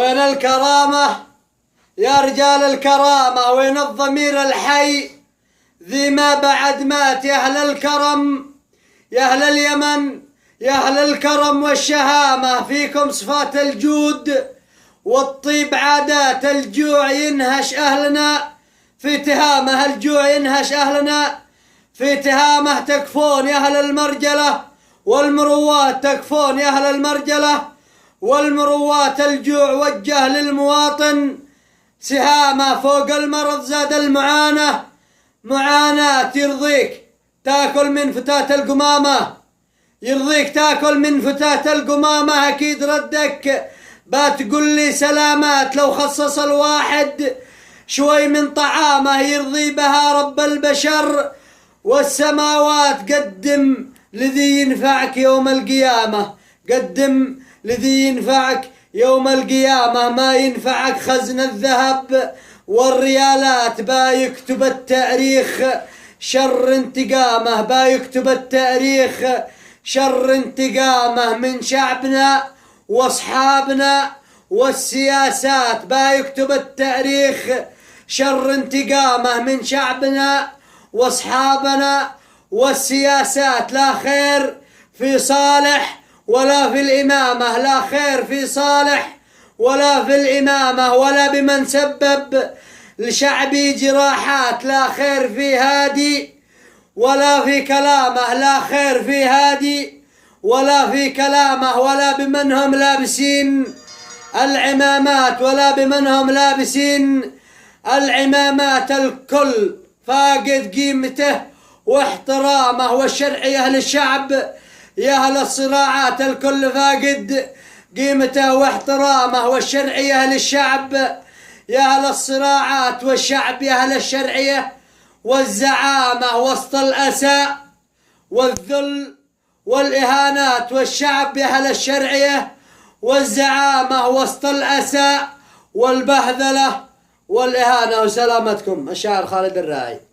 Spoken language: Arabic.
وين الكرامة يا رجال الكرامة؟ وين الضمير الحي ذي ما بعد مات؟ يا أهل الكرم، يا أهل اليمن، يا أهل الكرم والشهامة، فيكم صفات الجود والطيب، عادات الجوع ينهش أهلنا في تهامه، الجوع ينهش أهلنا في تهامه. تكفون يا أهل المرجلة والمروات، تكفون يا أهل المرجلة والمروات، الجوع وجه للمواطن سهامه، فوق المرض زاد المعاناة معاناة. يرضيك تاكل من فتاة القمامة، يرضيك تاكل من فتاة القمامة، أكيد ردك بتقول لي سلامات لو خصص الواحد شوي من طعامه، يرضي بها رب البشر والسماوات. قدم لذي ينفعك يوم القيامة، قدم لذي ينفعك يوم القيامة، ما ينفعك خزن الذهب والريالات، بايكتب التاريخ شر انتقامه، بايكتب التاريخ شر انتقامه من شعبنا واصحابنا والسياسات، بايكتب التاريخ شر انتقامه من شعبنا واصحابنا والسياسات. لا خير في صالح ولا في الإمامة، لا خير في صالح ولا في الإمامة، ولا بمن سبب لشعبي جراحات، لا خير في هادي ولا في كلامه، لا خير في هادي ولا في كلامه، ولا بمن هم لابسين العمامات، ولا بمن هم لابسين العمامات. الكل فاقد قيمته واحترامه، والشرعية للشعب يا أهل الصراعات، الكل فاقد قيمته واحترامه، والشرعية للشعب يا أهل الصراعات، والشعب يا أهل الشرعية والزعامة وسط الأسى والذل والإهانات، والشعب يا أهل الشرعية والزعامة وسط الأسى والبهذلة والإهانة. وسلامتكم الشاعر خالد الراعي.